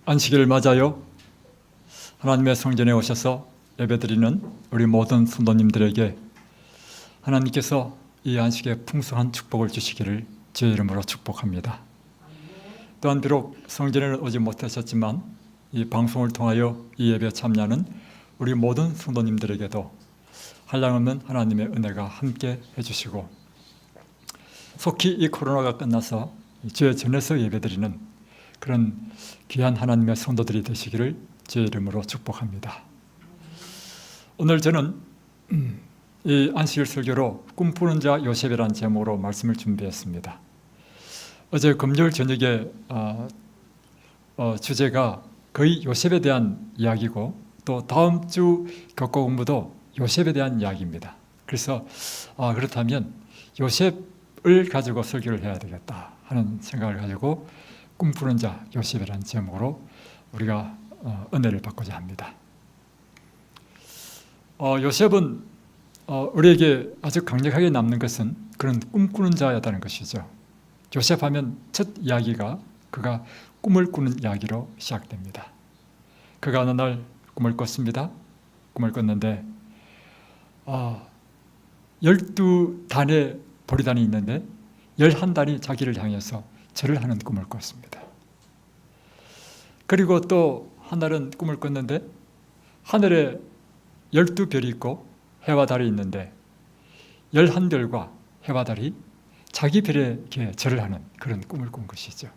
안식일을 맞아요. 하나님의 성전에 오셔서 예배드리는 우리 모든 성도님들에게 하나님께서 이 안식에 풍성한 축복을 주시기를 주의 이름으로 축복합니다. 또한 비록 성전에는 오지 못하셨지만 이 방송을 통하여 이 예배에 참여하는 우리 모든 성도님들에게도 한량없는 하나님의 은혜가 함께 해주시고 속히 이 코로나가 끝나서 주의 전에서 예배드리는 그런 귀한 하나님의 성도들이 되시기를 주의 이름으로 축복합니다. 오늘 저는 이 안식일 설교로 꿈꾸는 자 요셉이라는 제목으로 말씀을 준비했습니다. 어제 금요일 저녁에 주제가 거의 요셉에 대한 이야기고 또 다음 주 교과 공부도 요셉에 대한 이야기입니다. 그래서 그렇다면 요셉을 가지고 설교를 해야 되겠다 하는 생각을 가지고 꿈꾸는 자 요셉이라는 제목으로 우리가 은혜를 받고자 합니다. 요셉은 우리에게 아주 강력하게 남는 것은 그런 꿈꾸는 자였다는 것이죠. 요셉 하면 첫 이야기가 그가 꿈을 꾸는 이야기로 시작됩니다. 그가 어느 날 꿈을 꿨습니다. 꿈을 꿨는데 12단의 보리단이 있는데 11단이 자기를 향해서 절을 하는 꿈을 꿨습니다. 그리고 또 하늘은 꿈을 꿨는데 하늘에 12별이 있고 해와 달이 있는데 11별과 해와 달이 자기 별에게 절을 하는 그런 꿈을 꾼 것이죠.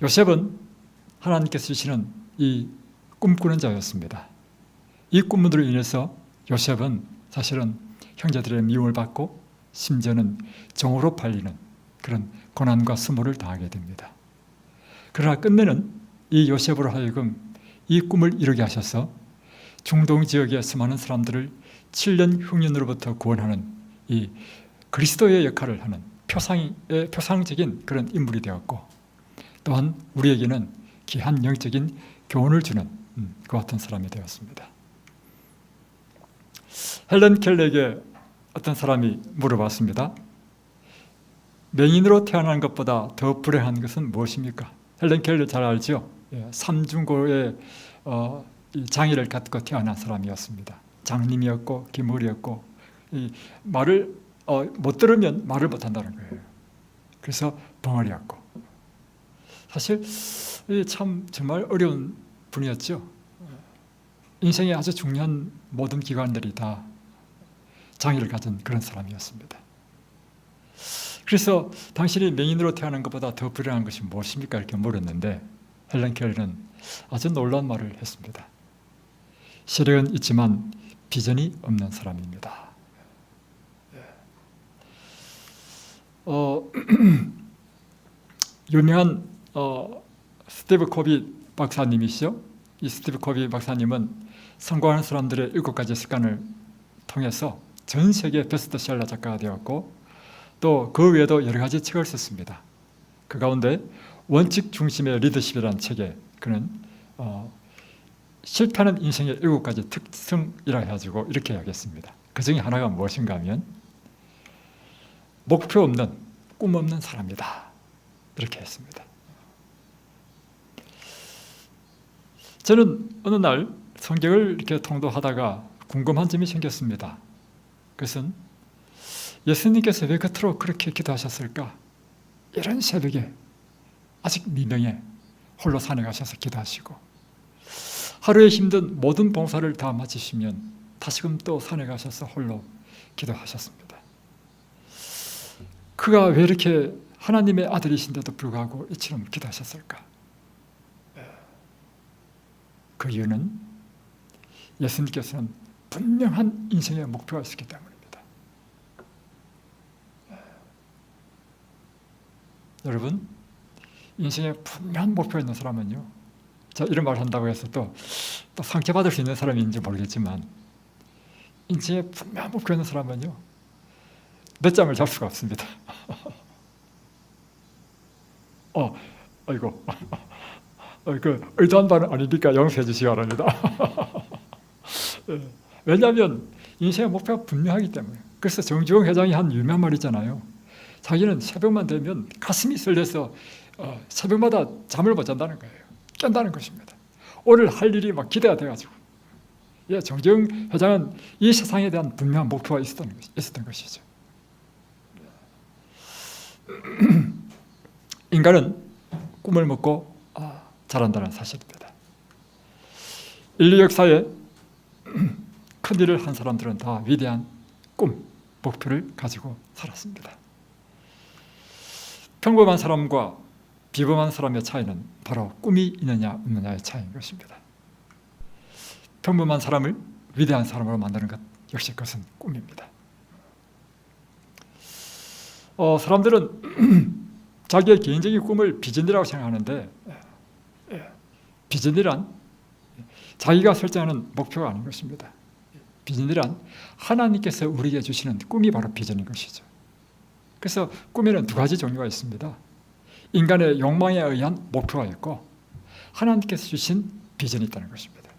요셉은 하나님께서 주시는 이 꿈꾸는 자였습니다. 이 꿈으로 인해서 요셉은 사실은 형제들의 미움을 받고 심지어는 종으로 팔리는 그런 고난과 수모를 당하게 됩니다. 그러나 끝내는 이 요셉으로 하여금 이 꿈을 이루게 하셔서 중동 지역에 수많은 사람들을 7년 흉년으로부터 구원하는 이 그리스도의 역할을 하는 표상적인 그런 인물이 되었고 또한 우리에게는 귀한 영적인 교훈을 주는 그 같은 사람이 되었습니다. 헬런 켈러에게 어떤 사람이 물어봤습니다. 맹인으로 태어난 것보다 더 불행한 것은 무엇입니까? 헬런 켈러 잘 알죠? 삼중고의 장애를 갖고 태어난 사람이었습니다. 장님이었고 기물이었고 말을 못 들으면 말을 못한다는 거예요. 그래서 벙어리였고 사실 참 정말 어려운 분이었죠. 인생의 아주 중요한 모든 기관들이 다 장애를 가진 그런 사람이었습니다. 그래서 당신이 맹인으로 태어난 것보다 더 불행한 것이 무엇입니까? 이렇게 물었는데 헬런 켈러는 아주 놀라운 말을 했습니다. 시력은 있지만 비전이 없는 사람입니다. 유명한 스티브 코비 박사님이시죠. 이 스티브 코비 박사님은 성공하는 사람들의 7가지 습관을 통해서 전 세계 베스트셀러 작가가 되었고 또 그 외에도 여러 가지 책을 썼습니다. 그 가운데 원칙 중심의 리더십이라는 책에 그는 실패하는 인생의 7가지 특성이라 해가지고 이렇게 이야기했습니다. 그 중에 하나가 무엇인가 하면 목표 없는 꿈 없는 사람이다 이렇게 했습니다. 저는 어느 날 성경을 이렇게 통독하다가 궁금한 점이 생겼습니다. 그것은 예수님께서 왜 겉으로 그렇게 기도하셨을까? 이런 새벽에 아직 미명에 홀로 산에 가셔서 기도하시고 하루에 힘든 모든 봉사를 다 마치시면 다시금 또 산에 가셔서 홀로 기도하셨습니다. 그가 왜 이렇게 하나님의 아들이신데도 불구하고 이처럼 기도하셨을까? 그 이유는 예수님께서는 분명한 인생의 목표가 있었기 때문입니다. 여러분, 인생에 분명한 목표가 있는 사람은요, 자, 이런 말을 한다고 해서 또 상처받을 수 있는 사람인지 모르겠지만 인생에 분명한 목표가 있는 사람은요 늦잠을 잘 수가 없습니다. 아이고 그 의도한 바는 아니니까 용서해 주시기 바랍니다. 왜냐하면 인생의 목표가 분명하기 때문에. 그래서 정주영 회장이 한 유명한 말 있잖아요. 자기는 새벽만 되면 가슴이 설레서 새벽마다 잠을 못 잔다는 거예요. 깬다는 것입니다. 오늘 할 일이 막 기대가 돼가지고, 정재영 회장은 이 세상에 대한 분명한 목표가 있었던 것이죠. 인간은 꿈을 먹고 자란다는 사실입니다. 인류 역사에 큰 일을 한 사람들은 다 위대한 꿈, 목표를 가지고 살았습니다. 평범한 사람과 비범한 사람의 차이는 바로 꿈이 있느냐 없느냐의 차이인 것입니다. 평범한 사람을 위대한 사람으로 만드는 것 역시 그것은 꿈입니다. 사람들은 자기의 개인적인 꿈을 비전이라고 생각하는데, 비전이란 자기가 설정하는 목표가 아닌 것입니다. 비전이란 하나님께서 우리에게 주시는 꿈이 바로 비전인 것이죠. 그래서 꿈에는 두 가지 종류가 있습니다. 인간의 욕망에 의한 목표가 있고 하나님께서 주신 비전이 있다는 것입니다.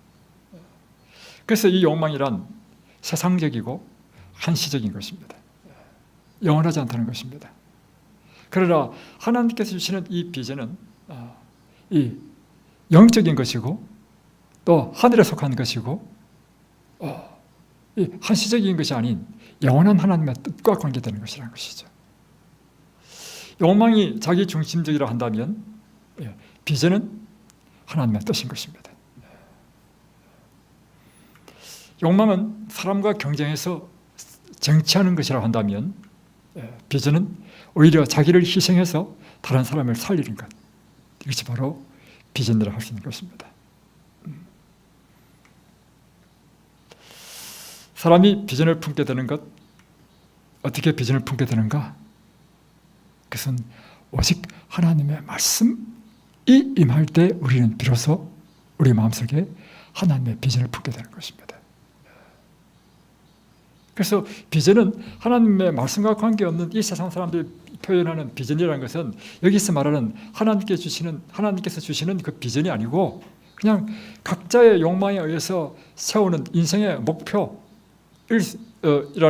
그래서 이 욕망이란 세상적이고 한시적인 것입니다. 영원하지 않다는 것입니다. 그러나 하나님께서 주시는 이 비전은 이 영적인 것이고 또 하늘에 속한 것이고 이 한시적인 것이 아닌 영원한 하나님의 뜻과 관계되는 것이라는 것이죠. 욕망이 자기 중심적이라 한다면 비전은 하나님의 뜻인 것입니다. 욕망은 사람과 경쟁해서 쟁취하는 것이라 한다면 비전은 오히려 자기를 희생해서 다른 사람을 살리는 것, 이것이 바로 비전이라고 할 수 있는 것입니다. 사람이 비전을 품게 되는 것, 어떻게 비전을 품게 되는가? 그것은 오직 하나님의 말씀이 임할 때 우리는 비로소 우리 마음속에 하나님의 비전을 품게 되는 것입니다. 그래서 비전은 하나님의 말씀과 관계없는 이 세상 사람들이 표현하는 비전이라는 것은 여기서 말하는 하나님께서 주시는 그 비전이 아니고 그냥 각자의 욕망에 의해서 세우는 인생의 목표이라는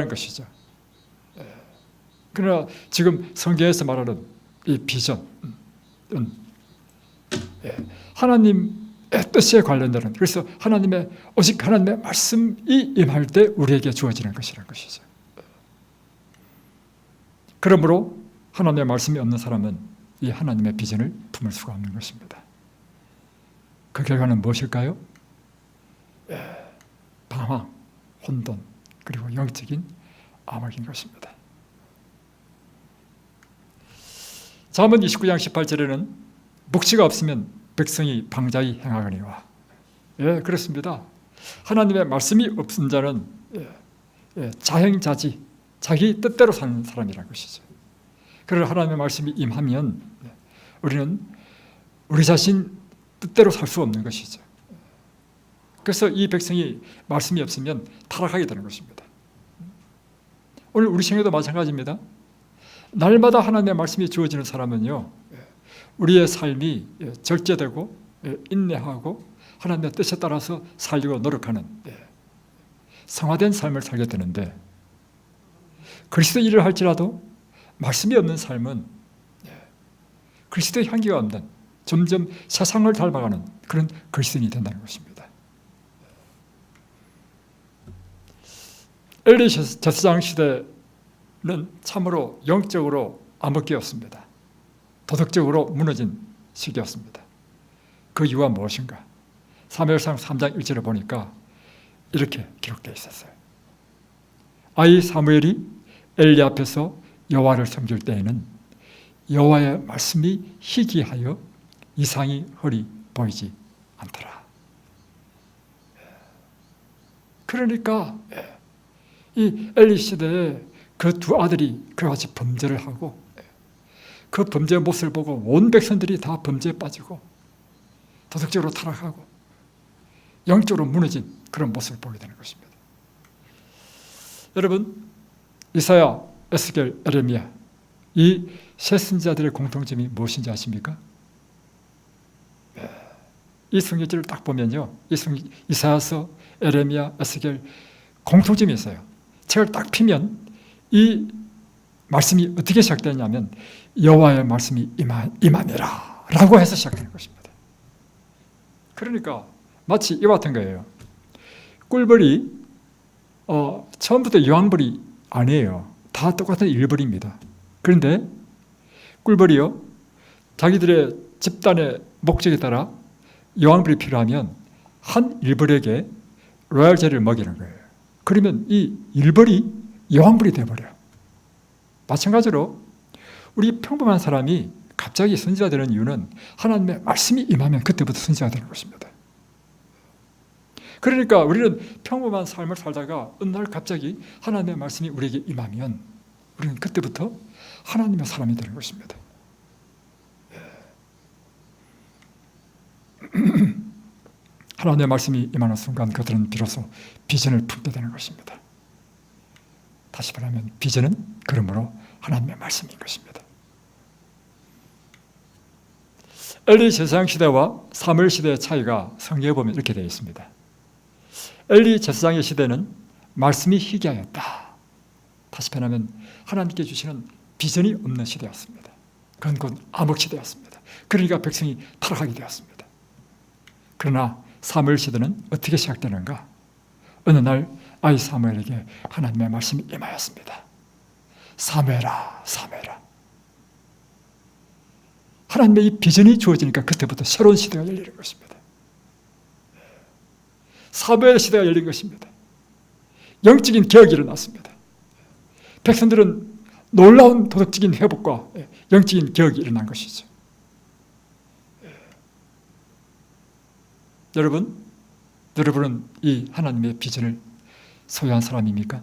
것이죠. 그러나 지금 성경에서 말하는 이 비전은 하나님의 뜻에 관련되는, 그래서 오직 하나님의 말씀이 임할 때 우리에게 주어지는 것이라는 것이죠. 그러므로 하나님의 말씀이 없는 사람은 이 하나님의 비전을 품을 수가 없는 것입니다. 그 결과는 무엇일까요? 방황, 혼돈, 그리고 영적인 암흑인 것입니다. 잠언 29장 18절에는 묵시가 없으면 백성이 방자히 행하거니와, 그렇습니다. 하나님의 말씀이 없은 자는 자행자지, 자기 뜻대로 사는 사람이라는 것이죠. 그러나 하나님의 말씀이 임하면 우리는 우리 자신 뜻대로 살 수 없는 것이죠. 그래서 이 백성이 말씀이 없으면 타락하게 되는 것입니다. 오늘 우리 생애도 마찬가지입니다. 날마다 하나님의 말씀이 주어지는 사람은요, 우리의 삶이 절제되고 인내하고 하나님의 뜻에 따라서 살려고 노력하는 성화된 삶을 살게 되는데, 그리스도 일을 할지라도 말씀이 없는 삶은 그리스도의 향기가 없는, 점점 세상을 닮아가는 그런 그리스도인이 된다는 것입니다. 엘리 제사장 시대는 참으로 영적으로 암흑기였습니다. 도덕적으로 무너진 시기였습니다. 그 이유가 무엇인가? 사무엘상 3장 1절을 보니까 이렇게 기록되어 있었어요. 아이 사무엘이 엘리 앞에서 여호와를 섬길 때에는 여호와의 말씀이 희귀하여 이상이 헐이 보이지 않더라. 그러니까 이 엘리 시대에 그 두 아들이 그같이 범죄를 하고, 그 범죄의 모습을 보고 온 백성들이 다 범죄에 빠지고 도덕적으로 타락하고 영적으로 무너진 그런 모습을 보게 되는 것입니다. 여러분, 이사야, 에스겔, 에레미야, 이 세 선지자들의 공통점이 무엇인지 아십니까? 이 성경들을 딱 보면요, 이사야서, 에레미야, 에스겔 공통점이 있어요. 책을 딱 피면 이 말씀이 어떻게 시작되냐면 여호와의 말씀이 임하니라 라고 해서 시작되는 것입니다. 그러니까 마치 이와 같은 거예요. 꿀벌이 처음부터 여왕벌이 아니에요. 다 똑같은 일벌입니다. 그런데 꿀벌이요, 자기들의 집단의 목적에 따라 여왕벌이 필요하면 한 일벌에게 로얄젤리를 먹이는 거예요. 그러면 이 일벌이 여왕벌이 되어버려요. 마찬가지로 우리 평범한 사람이 갑자기 선지자가 되는 이유는 하나님의 말씀이 임하면 그때부터 선지자가 되는 것입니다. 그러니까 우리는 평범한 삶을 살다가 어느 날 갑자기 하나님의 말씀이 우리에게 임하면 우리는 그때부터 하나님의 사람이 되는 것입니다. 하나님의 말씀이 임하는 순간 그들은 비로소 비전을 품게 되는 것입니다. 다시 말하면 비전은 그러므로 하나님의 말씀인 것입니다. 엘리 제사장 시대와 사무엘 시대의 차이가 성경에 보면 이렇게 되어 있습니다. 엘리 제사장의 시대는 말씀이 희귀하였다. 다시 말하면 하나님께 주시는 비전이 없는 시대였습니다. 그건 곧 암흑 시대였습니다. 그러니까 백성이 타락하게 되었습니다. 그러나 사무엘 시대는 어떻게 시작되는가? 어느 날 아이 사무엘에게 하나님의 말씀이 임하였습니다. 사무엘아, 사무엘아. 하나님의 이 비전이 주어지니까 그때부터 새로운 시대가 열리는 것입니다. 사무엘 시대가 열린 것입니다. 영적인 개혁이 일어났습니다. 백성들은 놀라운 도덕적인 회복과 영적인 개혁이 일어난 것이죠. 여러분은 이 하나님의 비전을 소유한 사람입니까?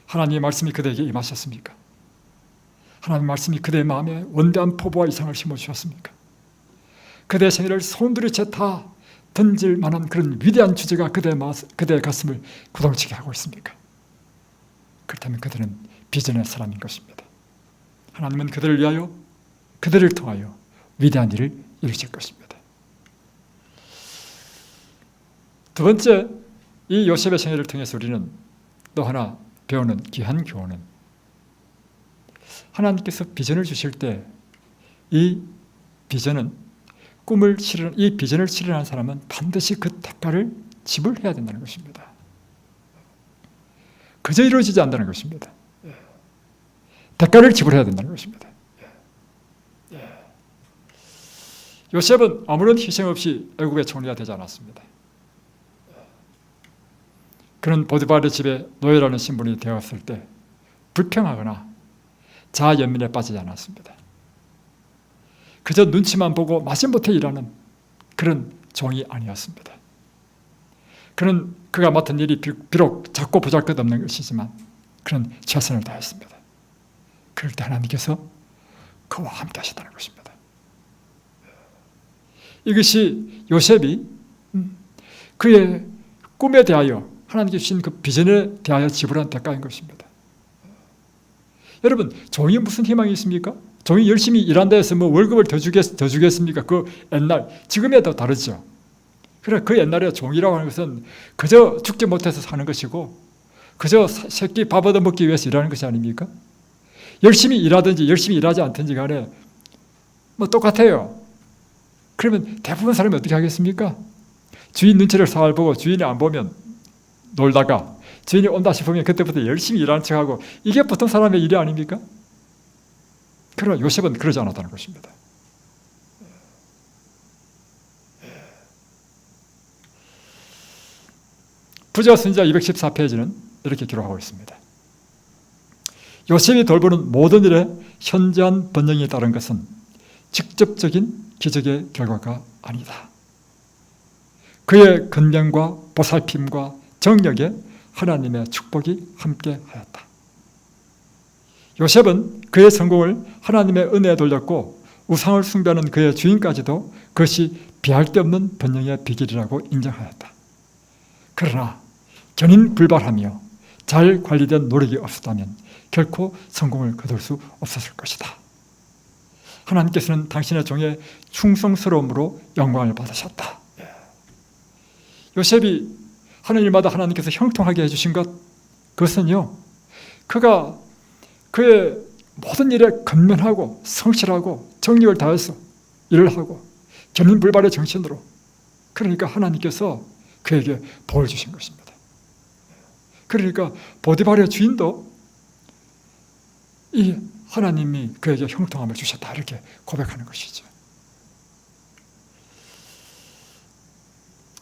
하나님의 말씀이 그대에게 임하셨습니까? 하나님의 말씀이 그대의 마음에 원대한 포부와 이상을 심어주셨습니까? 그대의 생애를 손두리째 다 던질 만한 그런 위대한 주제가 그대의 가슴을 굳어지게 하고 있습니까? 그렇다면 그들은 비전의 사람인 것입니다. 하나님은 그들을 위하여, 그들을 통하여 위대한 일을 이루실 것입니다. 두 번째, 이 요셉의 생애를 통해서 우리는 또 하나 배우는 귀한 교훈은, 하나님께서 비전을 주실 때 이 비전을 실현하는 사람은 반드시 그 대가를 지불해야 된다는 것입니다. 그저 이루어지지 않는다는 것입니다. 대가를 지불해야 된다는 것입니다. 요셉은 아무런 희생 없이 애굽의 총리가 되지 않았습니다. 그는 보디발의 집에 노예라는 신분이 되었을 때 불평하거나 자아연민에 빠지지 않았습니다. 그저 눈치만 보고 마지못해 일하는 그런 종이 아니었습니다. 그는 그가 맡은 일이 비록 작고 보잘것없는 것이지만 그는 최선을 다했습니다. 그럴 때 하나님께서 그와 함께 하셨다는 것입니다. 이것이 요셉이 그의 꿈에 대하여 하나님께 주신 그 비전에 대하여 지불한 대가인 것입니다. 여러분, 종이 무슨 희망이 있습니까? 종이 열심히 일한다 해서 뭐 월급을 더 주겠습니까? 그 옛날, 지금에 더 다르죠. 그래, 그 옛날에 종이라고 하는 것은 그저 죽지 못해서 사는 것이고 그저 새끼 밥 얻어먹기 위해서 일하는 것이 아닙니까? 열심히 일하든지 열심히 일하지 않든지 간에 뭐 똑같아요. 그러면 대부분 사람이 어떻게 하겠습니까? 주인 눈치를 잘 보고 주인이 안 보면 놀다가 주인이 온다 싶으면 그때부터 열심히 일하는 척하고, 이게 보통 사람의 일이 아닙니까? 그러나 요셉은 그러지 않았다는 것입니다. 부자 선지자 214페이지는 이렇게 기록하고 있습니다. 요셉이 돌보는 모든 일에 현저한 번영이 따른 것은 직접적인 기적의 결과가 아니다. 그의 근면과 보살핌과 정력에 하나님의 축복이 함께하였다. 요셉은 그의 성공을 하나님의 은혜에 돌렸고 우상을 숭배하는 그의 주인까지도 그것이 비할 데 없는 번영의 비결이라고 인정하였다. 그러나 견인불발하며 잘 관리된 노력이 없었다면 결코 성공을 거둘 수 없었을 것이다. 하나님께서는 당신의 종의 충성스러움으로 영광을 받으셨다. 요셉이 하는 일마다 하나님께서 형통하게 해주신 것, 그것은요, 그가 그의 모든 일에 근면하고 성실하고 정력을 다해서 일을 하고 견인불발의 정신으로. 그러니까 하나님께서 그에게 복을 주신 것입니다. 그러니까 보디발의 주인도 이 하나님이 그에게 형통함을 주셨다 이렇게 고백하는 것이죠.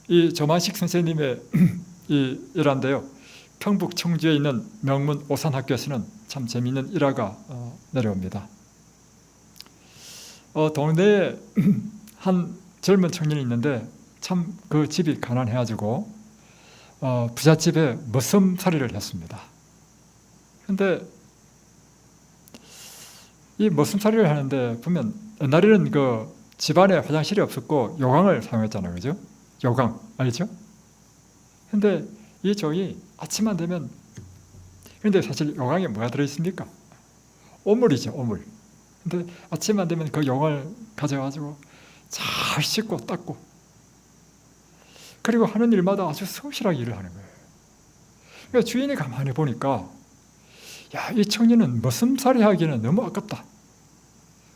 이 조만식 선생님의 이 일화인데요. 평북 청주에 있는 명문 오산학교에서는 참 재미있는 일화가 내려옵니다. 동네에 한 젊은 청년이 있는데 참 그 집이 가난해가지고 부잣집에 머슴살이를 했습니다. 그런데 이 머슴살이를 하는데 보면 옛날에는 그 집안에 화장실이 없었고 요강을 사용했잖아요, 그죠? 요강 알죠? 근데 이 종이 아침만 되면, 근데 사실 요강에 뭐가 들어있습니까? 오물이죠, 오물. 근데 아침만 되면 그 용을 가져가지고 잘 씻고 닦고, 그리고 하는 일마다 아주 성실하게 일을 하는 거예요. 그러니까 주인이 가만히 보니까 야, 이 청년은 머슴살이 하기에는 너무 아깝다.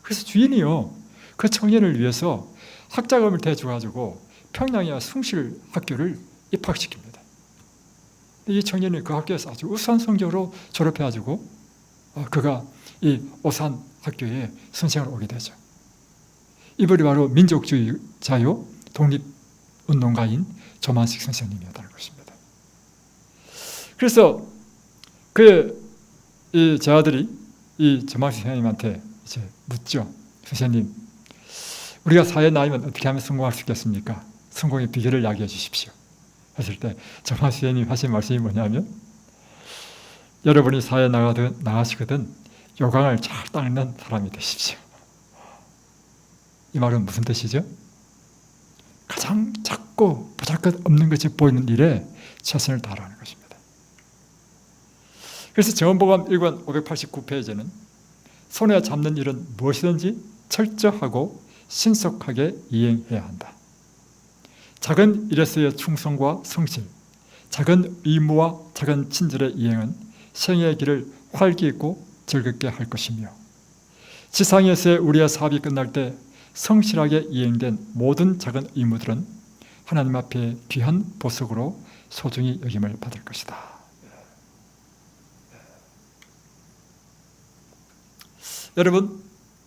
그래서 주인이요, 그 청년을 위해서 학자금을 대줘가지고 평양의 숭실학교를 입학시킵니다. 이 청년이 그 학교에서 아주 우수한 성적으로 졸업해가지고 그가 이 오산학교에 선생을 오게 되죠. 이분이 바로 민족주의자요 독립운동가인 조만식 선생님이었다는 것입니다. 그래서 제 아들이 이 조만식 선생님한테 이제 묻죠. 선생님, 우리가 사회에 나이면 어떻게 하면 성공할 수 있겠습니까? 성공의 비결을 이야기해 주십시오. 했을 때 조만식 선생님이 하신 말씀이 뭐냐면, 여러분이 사회에 나가시거든 요강을 잘 닦는 사람이 되십시오. 이 말은 무슨 뜻이죠? 가장 작고 보잘것없는 것이 보이는 일에 최선을 다하라는 것입니다. 그래서 정언보감 1권 589페이지는 손에 잡는 일은 무엇이든지 철저하고 신속하게 이행해야 한다. 작은 일에서의 충성과 성실, 작은 의무와 작은 친절의 이행은 생애의 길을 활기 있고 즐겁게 할 것이며, 지상에서의 우리의 사업이 끝날 때 성실하게 이행된 모든 작은 의무들은 하나님 앞에 귀한 보석으로 소중히 여김을 받을 것이다. 여러분,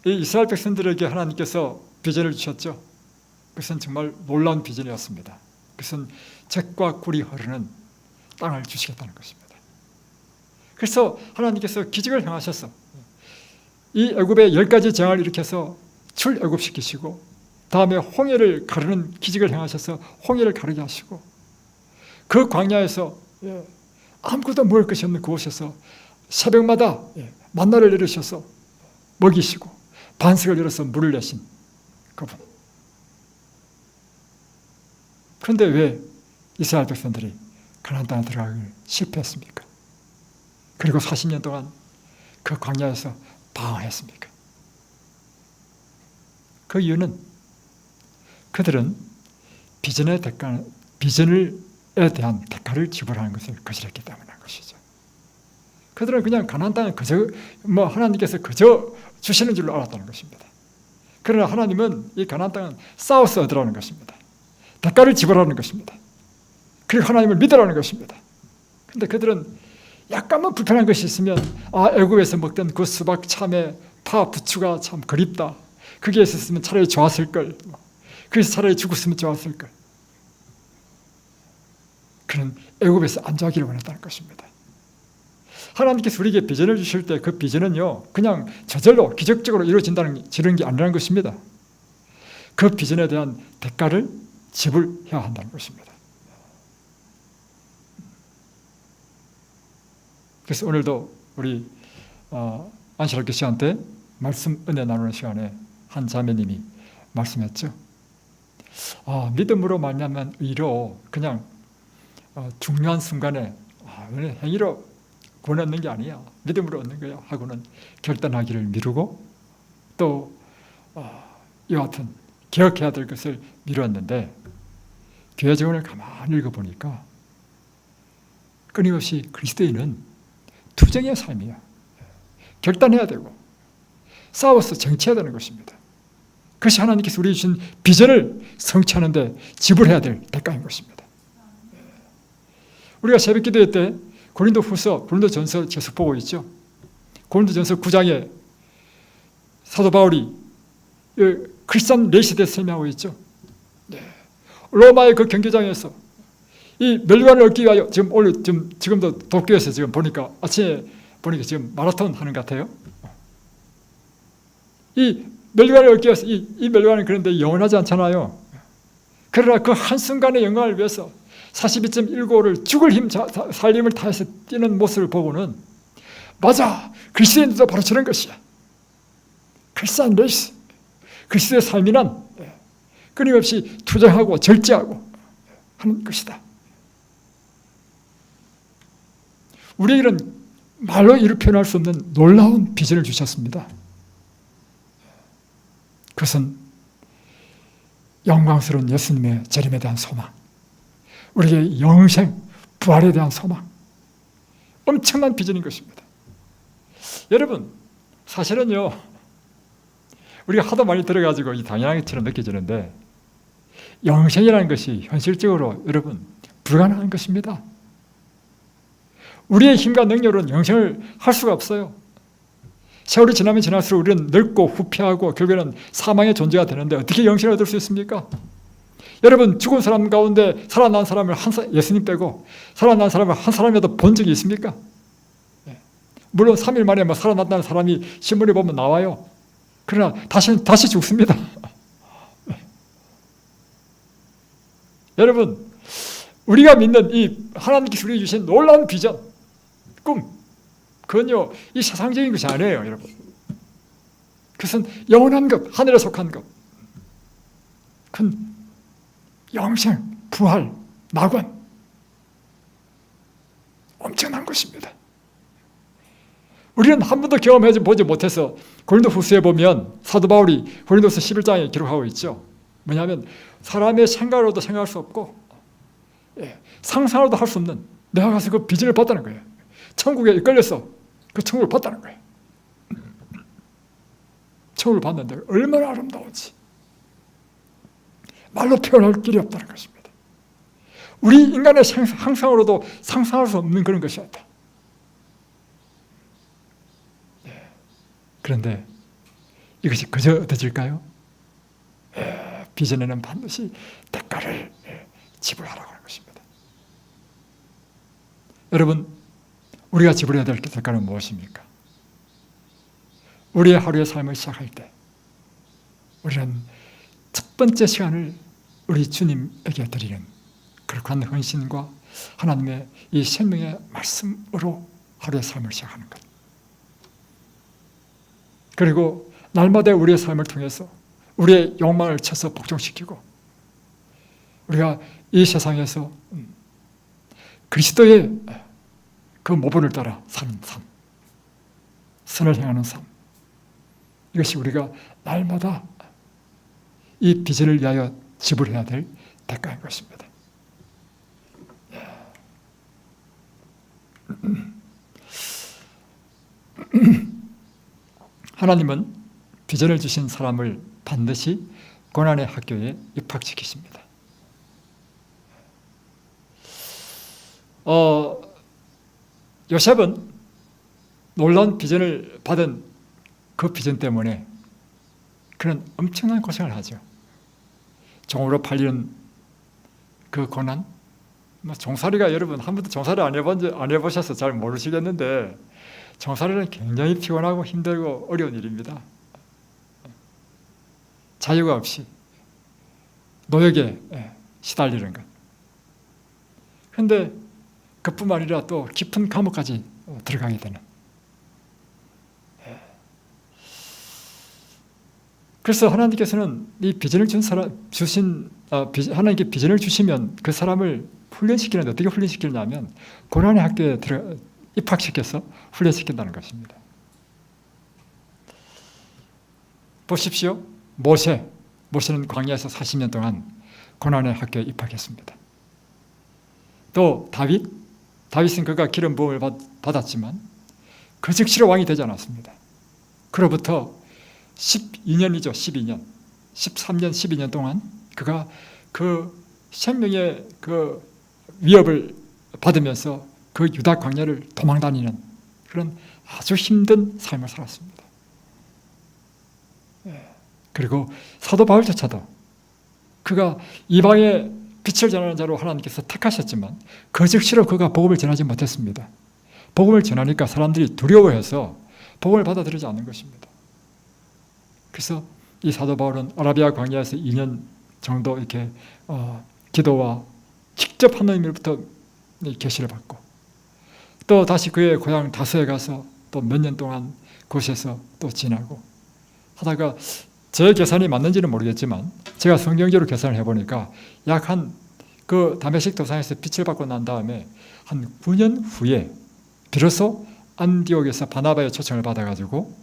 이 이스라엘 백성들에게 하나님께서 비전을 주셨죠. 그것은 정말 놀라운 비전이었습니다. 그것은 젖과 꿀이 흐르는 땅을 주시겠다는 것입니다. 그래서 하나님께서 기적을 행하셔서 이 애굽에 10가지 재앙을 일으켜서 출애굽시키시고, 다음에 홍해를 가르는 기적을 행하셔서 홍해를 가르게 하시고, 그 광야에서 아무것도 먹을 것이 없는 그곳에서 새벽마다 만나를 내리셔서 먹이시고, 반석을 열어서 물을 내신 그분. 그런데 왜 이스라엘 백성들이 가나안 땅에 들어가기를 실패했습니까? 그리고 40년 동안 그 광야에서 방황했습니까? 그 이유는 그들은 비전에 대한 대가를 지불하는 것을 거절했기 때문인 것이죠. 그들은 그냥 가나안 땅에 하나님께서 그저 주시는 줄로 알았다는 것입니다. 그러나 하나님은 이 가나안 땅은 싸워서 얻으라는 것입니다. 대가를 지불하는 것입니다. 그리고 하나님을 믿으라는 것입니다. 그런데 그들은 약간만 불편한 것이 있으면 애굽에서 먹던 그 수박, 참외, 파, 부추가 참 그립다. 그게 있었으면 차라리 좋았을 걸. 그래서 차라리 죽었으면 좋았을 걸. 그는 애굽에서 안주하기를 원했다는 것입니다. 하나님께서 우리에게 비전을 주실 때 그 비전은요, 그냥 저절로 기적적으로 이루어지는 게 아니라는 것입니다. 그 비전에 대한 대가를 지불해야 한다는 것입니다. 그래서 오늘도 우리 안실학 교수한테 말씀 은혜 나누는 시간에 한 자매님이 말씀했죠. 믿음으로 말미암은 의로 그냥 중요한 순간에 행위로 구원 얻는 게 아니야, 믿음으로 얻는 거야 하고는 결단하기를 미루고, 또 이와 같은 기억해야 될 것을 미루었는데, 교회 정원을 가만히 읽어보니까 끊임없이 그리스도인은 투쟁의 삶이야. 결단해야 되고 싸워서 정치해야 되는 것입니다. 그것이 하나님께서 우리 주신 비전을 성취하는 데 지불해야 될 대가인 것입니다. 우리가 새벽 기도회 때 고린도후서, 고린도전서 계속 보고 있죠. 고린도전서 9장에 사도 바울이 크리스찬 레이스에 대해서 설명하고 있죠. 로마의 그 경기장에서 이 멸류관을 얻기 위하여 지금도 도쿄에서 지금 보니까 아침에 보니까 지금 마라톤 하는 것 같아요. 이 멸류관을 얻기 위해서 이 멸류관은 그런데 영원하지 않잖아요. 그러나 그 한순간의 영광을 위해서 42.195를 죽을 힘 살림을 다해서 뛰는 모습을 보고는 맞아, 그리스도인들도 바로 저런 것이야. 크리스찬 레이스, 그리스도의 삶이란 끊임없이 투쟁하고 절제하고 하는 것이다. 우리에게는 말로 이루 표현할 수 없는 놀라운 비전을 주셨습니다. 그것은 영광스러운 예수님의 재림에 대한 소망, 우리의 영생, 부활에 대한 소망, 엄청난 비전인 것입니다. 여러분, 사실은요, 우리가 하도 많이 들어가지고 이 당연한 것처럼 느껴지는데 영생이라는 것이 현실적으로 여러분 불가능한 것입니다. 우리의 힘과 능력으로는 영생을 할 수가 없어요. 세월이 지나면 지날수록 우리는 늙고 후퇴하고 결국에는 사망의 존재가 되는데 어떻게 영생을 얻을 수 있습니까? 여러분, 죽은 사람 가운데 살아난 사람을 예수님 빼고 살아난 사람을 한 사람이라도 본 적이 있습니까? 물론 3일 만에 살아났다는 사람이 신문에 보면 나와요. 그러나 다시 죽습니다. 여러분, 우리가 믿는 이 하나님께서 우리에게 주신 놀라운 비전, 꿈, 그건요, 이 세상적인 것이 아니에요, 여러분. 그것은 영원한 것, 하늘에 속한 것. 큰 영생, 부활, 낙원. 엄청난 것입니다. 우리는 한 번도 경험해 보지 못해서 고린도후서에 보면 사도 바울이 고린도서 11장에 기록하고 있죠. 뭐냐면 사람의 생각으로도 생각할 수 없고 상상으로도 할 수 없는, 내가 가서 그 비전을 봤다는 거예요. 천국에 이끌려서 그 천국을 봤다는 거예요. 천국을 봤는데 얼마나 아름다운지 말로 표현할 길이 없다는 것입니다. 우리 인간의 상상으로도 상상할 수 없는 그런 것이었다. 그런데 이것이 그저 얻어질까요? 비전에는 반드시 대가를 지불하라고 하는 것입니다. 여러분, 우리가 지불해야 될 대가는 무엇입니까? 우리의 하루의 삶을 시작할 때 우리는 첫 번째 시간을 우리 주님에게 드리는 그런 헌신과 하나님의 이 생명의 말씀으로 하루의 삶을 시작하는 것. 그리고 날마다 우리의 삶을 통해서 우리의 욕망을 쳐서 복종시키고 우리가 이 세상에서 그리스도의 그 모본을 따라 사는 삶, 선을 행하는 삶, 이것이 우리가 날마다 이 비전을 위하여 지불해야 될 대가인 것입니다. 하나님은 비전을 주신 사람을 반드시 고난의 학교에 입학시키십니다. 요셉은 놀라운 비전을 받은 그 비전 때문에 그런 엄청난 고생을 하죠. 종으로 팔리는 그 고난, 종살이가 여러분 한 번도 종살이 안 해보셔서 잘 모르시겠는데 종살이는 굉장히 피곤하고 힘들고 어려운 일입니다. 자유가 없이 노역에 시달리는 것. 그런데 그뿐만 아니라 또 깊은 감옥까지 들어가게 되는. 그래서 하나님께서는 이 비전을 하나님께 비전을 주시면 그 사람을 훈련시키는데 어떻게 훈련시키냐면 고난의 학교에 입학시켜서 훈련시킨다는 것입니다. 보십시오. 모세는 광야에서 40년 동안 고난의 학교에 입학했습니다. 또 다윗은 그가 기름 부음을 받았지만 그 즉시로 왕이 되지 않았습니다. 그로부터 12년이죠. 12년. 13년, 12년 동안 그가 그 생명의 그 위협을 받으면서 그 유다 광야를 도망다니는 그런 아주 힘든 삶을 살았습니다. 그리고 사도 바울조차도 그가 이방의 빛을 전하는 자로 하나님께서 택하셨지만 그 즉시로 그가 복음을 전하지 못했습니다. 복음을 전하니까 사람들이 두려워해서 복음을 받아들이지 않는 것입니다. 그래서 이 사도 바울은 아라비아 광야에서 2년 정도 이렇게 기도와 직접 하나님으로부터 계시를 받고 또 다시 그의 고향 다소에 가서 또 몇 년 동안 그곳에서 또 지나고 하다가 제 계산이 맞는지는 모르겠지만 제가 성경적으로 계산을 해보니까 약 그 다메섹 도상에서 빛을 받고 난 다음에 한 9년 후에 비로소 안디옥에서 바나바의 초청을 받아가지고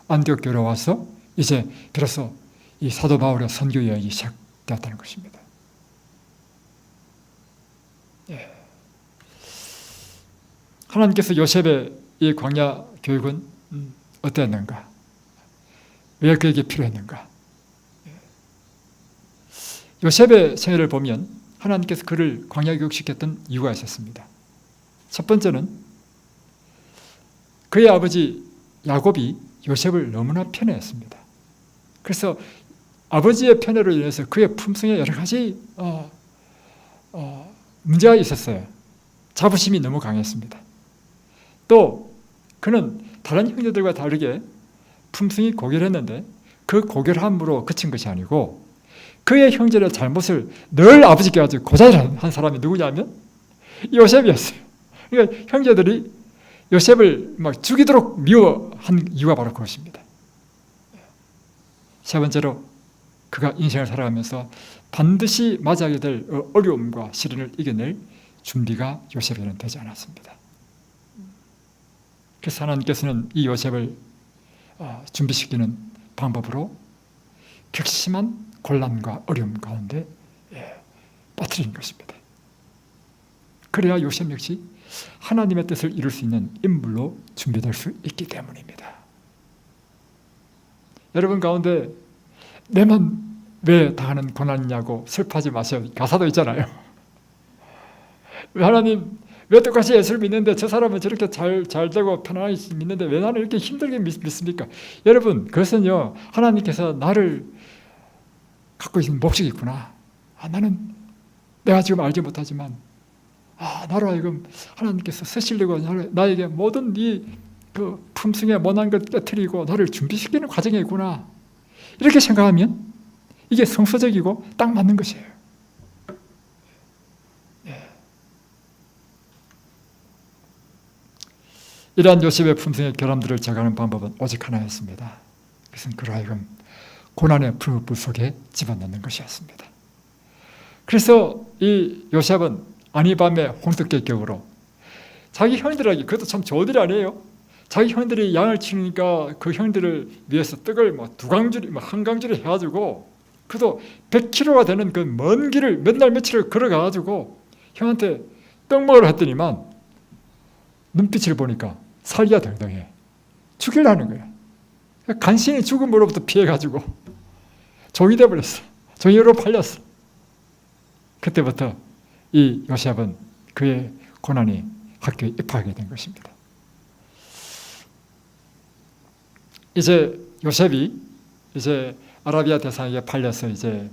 안디옥 교회로 와서 이제 비로소 이 사도 바울의 선교 여행이 시작되었다는 것입니다. 하나님께서 요셉의 이 광야 교육은 어땠는가? 왜 그에게 필요했는가? 요셉의 생애를 보면 하나님께서 그를 광야 교육시켰던 이유가 있었습니다. 첫 번째는 그의 아버지 야곱이 요셉을 너무나 편애했습니다. 그래서 아버지의 편애로 인해서 그의 품성에 여러 가지 문제가 있었어요. 자부심이 너무 강했습니다. 또 그는 다른 형제들과 다르게 품성이 고결했는데 그 고결함으로 그친 것이 아니고 그의 형제의 잘못을 늘 아버지께 가지고 고자질한 사람이 누구냐면 요셉이었어요. 그러니까 형제들이 요셉을 막 죽이도록 미워한 이유가 바로 그것입니다. 세 번째로 그가 인생을 살아가면서 반드시 맞이하게 될 어려움과 시련을 이겨낼 준비가 요셉에는 되지 않았습니다. 그래서 하나님께서는 이 요셉을 준비시키는 방법으로 격심한 곤란과 어려움 가운데 빠뜨린 것입니다. 그래야 요셉 역시 하나님의 뜻을 이룰 수 있는 인물로 준비될 수 있기 때문입니다. 여러분 가운데 내만 왜 당하는 고난이냐고 슬퍼하지 마세요. 가사도 있잖아요. 왜 하나님 왜 똑같이 예수를 믿는데 저 사람은 저렇게 잘 되고 편안하게 믿는데 왜 나는 이렇게 힘들게 믿습니까? 여러분 그것은요 하나님께서 나를 갖고 있는 목적이 있구나. 나는 내가 지금 알지 못하지만 나로 하여금 하나님께서 쓰시려고 나에게 모든 그 품성에 못난 것 깨트리고 나를 준비시키는 과정이 있구나. 이렇게 생각하면 이게 성서적이고 딱 맞는 것이에요. 이러한 요셉의 품성의 결함들을 제거하는 방법은 오직 하나였습니다. 그것은 그로 하여금 고난의 불 속에 집어넣는 것이었습니다. 그래서 이 요셉은 아니밤의 홍두깨격으로 자기 형들에게, 그것도 참 좋은 일 아니에요? 자기 형들이 양을 치니까 그 형들을 위해서 떡을 두 강줄이, 한 강줄이 해가지고 그도 100km가 되는 그 먼 길을 몇 날 며칠을 걸어가가지고 형한테 떡 먹으러 했더니만 눈빛을 보니까 살기가 덜덜해. 죽이려는 거야. 간신히 죽음으로부터 피해가지고 종이 돼버렸어. 종이로 팔렸어. 그때부터 이 요셉은 그의 고난이 학교에 입학하게 된 것입니다. 이제 요셉이 이제 아라비아 대사에게 팔려서 이제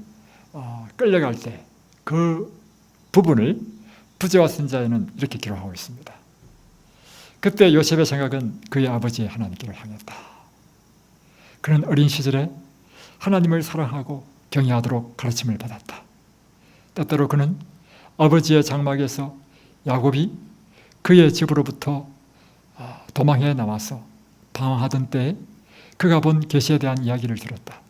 끌려갈 때 그 부분을 부제와 선지자에는 이렇게 기록하고 있습니다. 그때 요셉의 생각은 그의 아버지 하나님께로 향했다. 그는 어린 시절에 하나님을 사랑하고 경외하도록 가르침을 받았다. 때때로 그는 아버지의 장막에서 야곱이 그의 집으로부터 도망해 나와서 방황하던 때에 그가 본 계시에 대한 이야기를 들었다.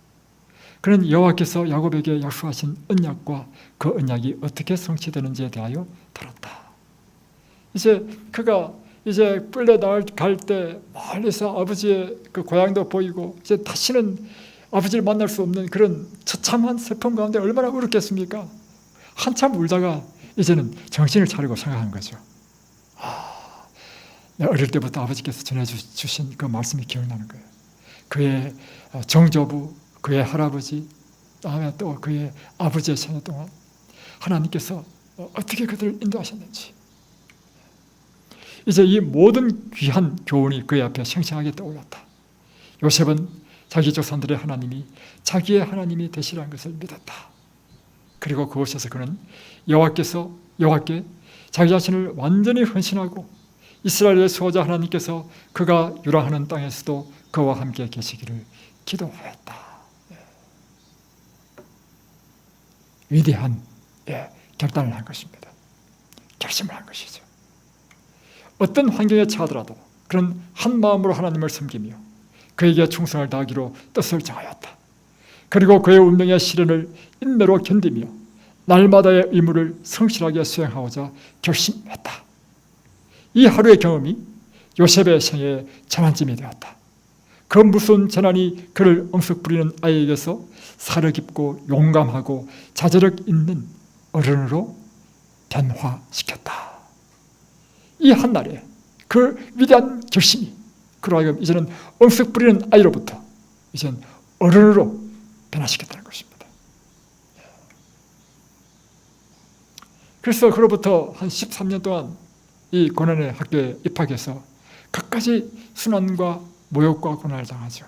그는 여호와께서 야곱에게 약속하신 언약과 그 언약이 어떻게 성취되는지에 대하여 들었다. 이제 그가 이제 끌려 나갈 때 멀리서 아버지의 그 고향도 보이고 이제 다시는 아버지를 만날 수 없는 그런 처참한 슬픔 가운데 얼마나 울었겠습니까? 한참 울다가 이제는 정신을 차리고 생각한 거죠. 내가 어릴 때부터 아버지께서 전해주신 그 말씀이 기억나는 거예요. 그의 정조부, 그의 할아버지, 다음에 또 그의 아버지의 생애 동안 하나님께서 어떻게 그들을 인도하셨는지, 이제 이 모든 귀한 교훈이 그의 앞에 생생하게 떠올랐다. 요셉은 자기 조상들의 하나님이 자기의 하나님이 되시라는 것을 믿었다. 그리고 그곳에서 그는 여호와께 자기 자신을 완전히 헌신하고 이스라엘의 수호자 하나님께서 그가 유랑하는 땅에서도 그와 함께 계시기를 기도하였다. 위대한 결단을 한 것입니다. 결심을 한 것이죠. 어떤 환경에 처하더라도 그런 한 마음으로 하나님을 섬기며 그에게 충성을 다하기로 뜻을 정하였다. 그리고 그의 운명의 시련을 인내로 견디며 날마다의 의무를 성실하게 수행하고자 결심했다. 이 하루의 경험이 요셉의 생애의 전환점이 되었다. 그 무서운 재난이 그를 엉석부리는 아이에게서 사려 깊고 용감하고 자제력 있는 어른으로 변화시켰다. 이 한날에 그 위대한 결심이 그로 하여금 이제는 엉석부리는 아이로부터 이제는 어른으로 변화시켰다는 것입니다. 그래서 그로부터 한 13년 동안 이 고난의 학교에 입학해서 갖가지 순환과 모욕과 고난을 당하죠.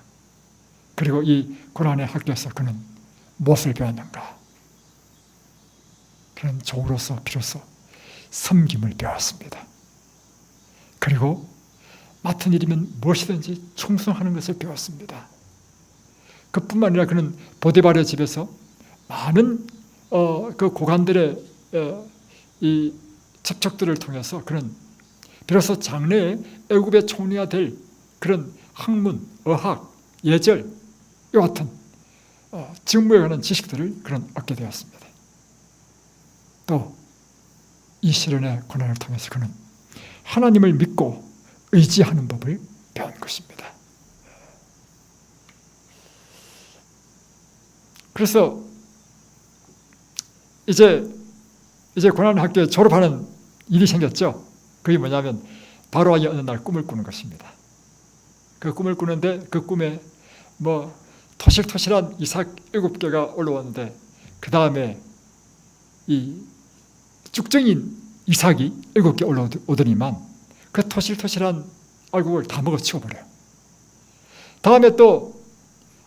그리고 이 고난의 학교에서 그는 무엇을 배웠는가? 그는 종으로서 비로소 섬김을 배웠습니다. 그리고 맡은 일이면 무엇이든지 충성하는 것을 배웠습니다. 그뿐만 아니라 그는 보디발의 집에서 많은 그 고관들의 이 접촉들을 통해서 그는 비로소 장래에 애굽의 총리가 될 그런 학문, 어학, 예절 이와 같은 직무에 관한 지식들을 그는 얻게 되었습니다. 또 이 시련의 고난을 통해서 그는 하나님을 믿고 의지하는 법을 배운 것입니다. 그래서 이제 고난 학교에 졸업하는 일이 생겼죠. 그게 뭐냐면 바로왕이 어느 날 꿈을 꾸는 것입니다. 그 꿈을 꾸는데 그 꿈에 토실토실한 이삭 7개가 올라왔는데 그 다음에 이 쭉정인 이삭이 7개 올라오더니만 그 토실토실한 알곡을 다 먹어치워버려요. 다음에 또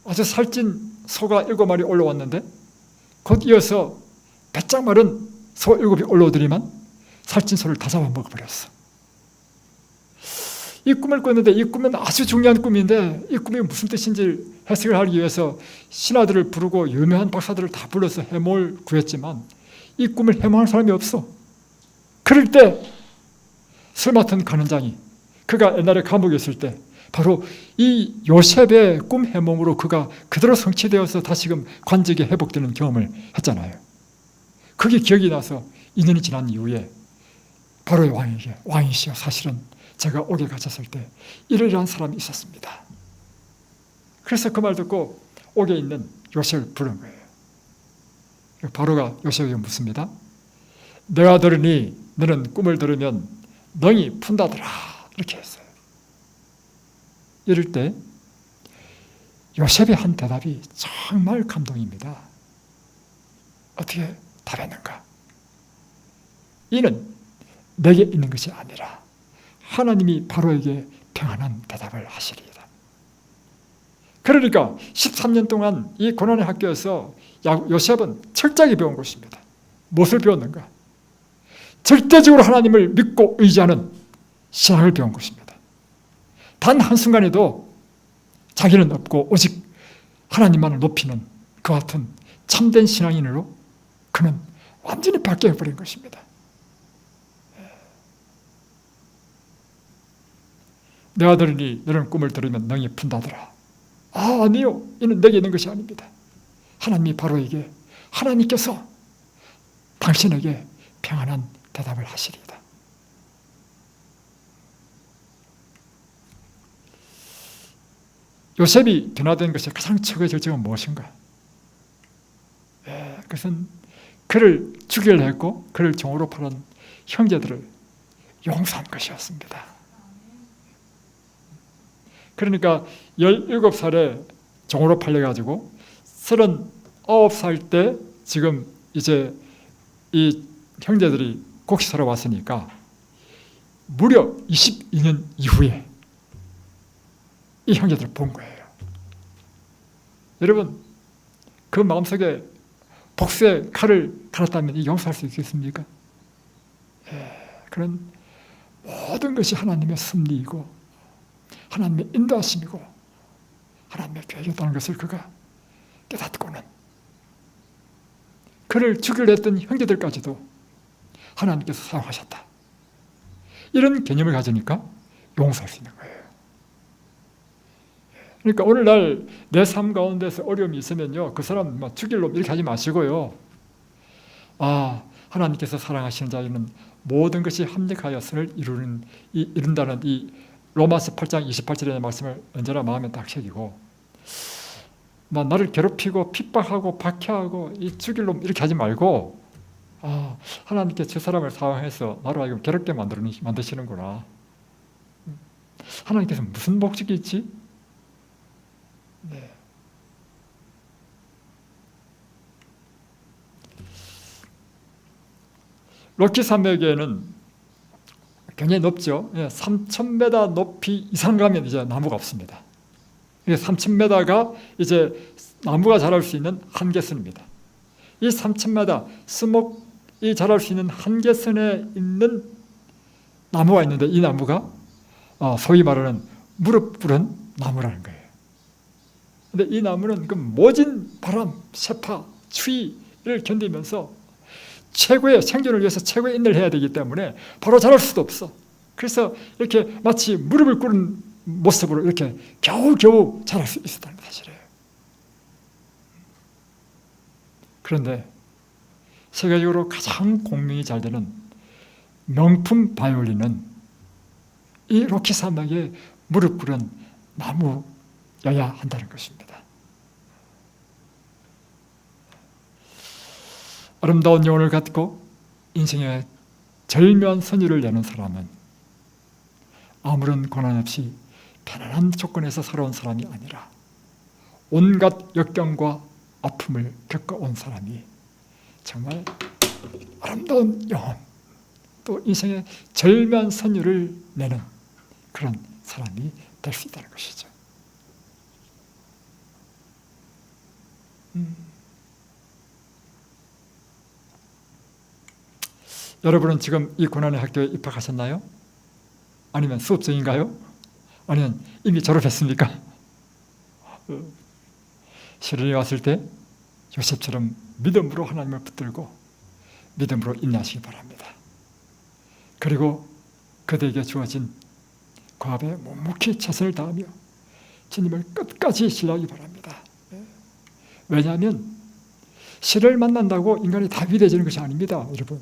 아주 살찐 소가 7마리 올라왔는데 곧 이어서 배짱 마른 소 7이 올라오더니만 살찐 소를 다 잡아먹어버렸어. 이 꿈을 꿨는데 이 꿈은 아주 중요한 꿈인데 이 꿈이 무슨 뜻인지 해석을 하기 위해서 신하들을 부르고 유명한 박사들을 다 불러서 해몽을 구했지만 이 꿈을 해몽할 사람이 없어. 그럴 때 술 맡은 간원장이 그가 옛날에 감옥에 있을 때 바로 이 요셉의 꿈 해몽으로 그가 그대로 성취되어서 다시금 관직이 회복되는 경험을 했잖아요. 그게 기억이 나서 2년이 지난 이후에 바로의 왕에게 왕이시여 사실은 제가 옥에 갇혔을 때 이러이러한 사람이 있었습니다. 그래서 그 말 듣고 옥에 있는 요셉을 부른 거예요. 바로가 요셉에게 묻습니다. 내가 들으니 너는 꿈을 들으면 능히 푼다더라 이렇게 했어요. 이럴 때 요셉의 한 대답이 정말 감동입니다. 어떻게 답했는가? 이는 내게 있는 것이 아니라 하나님이 바로에게 평안한 대답을 하시리이다. 그러니까 13년 동안 이 고난의 학교에서 요셉은 철저하게 배운 것입니다. 무엇을 배웠는가? 절대적으로 하나님을 믿고 의지하는 신앙을 배운 것입니다. 단 한순간에도 자기는 없고 오직 하나님만을 높이는 그 같은 참된 신앙인으로 그는 완전히 바뀌어버린 것입니다. 내가 들으니 너는 꿈을 들으면 능히 푼다더라. 아니요, 이는 내게 있는 것이 아닙니다. 하나님이 바로에게 하나님께서 당신에게 평안한 대답을 하시리이다. 요셉이 변화된 것의 가장 최고의 결정은 무엇인가? 그것은 그를 죽이려 했고 그를 종으로 팔은 형제들을 용서한 것이었습니다. 그러니까 17살에 종으로 팔려가지고 19살 때 지금 이제 이 형제들이 곡식사러 왔으니까 무려 22년 이후에 이 형제들을 본 거예요. 여러분, 그 마음속에 복수의 칼을 갈았다면 이 용서할 수 있겠습니까? 그런 모든 것이 하나님의 섭리이고 하나님의 인도하심이고 하나님의 계획이었다는 것을 그가 깨닫고는 그를 죽이려 했던 형제들까지도 하나님께서 사용하셨다. 이런 개념을 가지니까 용서할 수 있는 거예요. 그러니까 오늘날 내 삶 가운데서 어려움이 있으면요, 그 사람 죽일 놈 이렇게 하지 마시고요. 하나님께서 사랑하시는 자에는 모든 것이 합력하여 선을 이룬다는 이 로마서 8장 28절의 말씀을 언제나 마음에 딱 새기고, 나를 괴롭히고 핍박하고 박해하고 이 죽일 놈 이렇게 하지 말고, 하나님께 저 사람을 사용해서 나로 하여금 괴롭게 만드시는구나. 하나님께서 무슨 목적이 있지? 네. 로키 산맥에는 굉장히 높죠. 3,000m 높이 이상 가면 이제 나무가 없습니다. 3,000m가 이제 나무가 자랄 수 있는 한계선입니다. 이 3,000m 수목이 자랄 수 있는 한계선에 있는 나무가 있는데, 이 나무가 소위 말하는 무릎 꿇은 나무라는 거예요. 근데 이 나무는 그 모진 바람, 세파, 추위를 견디면서 최고의 생존을 위해서 최고의 인내를 해야 되기 때문에 바로 자랄 수도 없어. 그래서 이렇게 마치 무릎을 꿇은 모습으로 이렇게 겨우겨우 자랄 수 있었다는 사실이에요. 그런데 세계적으로 가장 공명이 잘 되는 명품 바이올린은 이 로키 산맥에 무릎 꿇은 나무여야 한다는 것입니다. 아름다운 영혼을 갖고 인생의 절묘한 선율을 내는 사람은 아무런 고난 없이 편안한 조건에서 살아온 사람이 아니라 온갖 역경과 아픔을 겪어온 사람이 정말 아름다운 영혼, 또 인생의 절묘한 선율을 내는 그런 사람이 될 수 있다는 것이죠. 여러분은 지금 이 고난의 학교에 입학하셨나요? 아니면 수업생인가요? 아니면 이미 졸업했습니까? 시련이 왔을 때 요셉처럼 믿음으로 하나님을 붙들고 믿음으로 인내하시기 바랍니다. 그리고 그대에게 주어진 과업에 묵묵히 최선을 다하며 주님을 끝까지 신뢰하기 바랍니다. 왜냐하면 시련을 만난다고 인간이 다 위대해지는 것이 아닙니다, 여러분.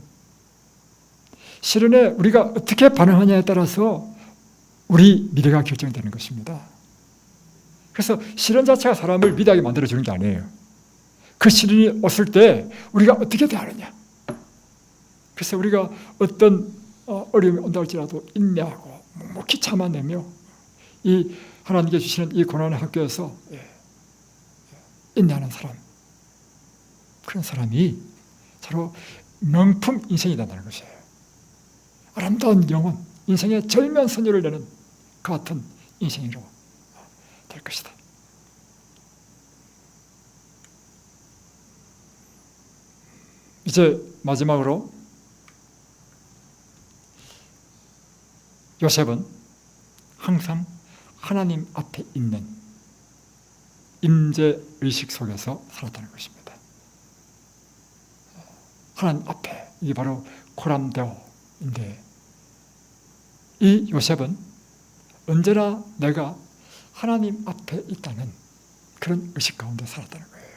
시련에 우리가 어떻게 반응하냐에 따라서 우리 미래가 결정되는 것입니다. 그래서 시련 자체가 사람을 위대하게 만들어주는 게 아니에요. 그 시련이 왔을 때 우리가 어떻게 대하느냐. 그래서 우리가 어떤 어려움이 온다 할지라도 인내하고 묵묵히 참아내며 이 하나님께 주시는 이 고난의 학교에서 인내하는 사람, 그런 사람이 바로 명품 인생이 된다는 것이에요. 아름다운 영혼, 인생의 절묘한 선율을 내는 그 같은 인생으로 될 것이다. 이제 마지막으로 요셉은 항상 하나님 앞에 있는 임재의식 속에서 살았다는 것입니다. 하나님 앞에, 이게 바로 코람데오인데, 이 요셉은 언제나 내가 하나님 앞에 있다는 그런 의식 가운데 살았다는 거예요.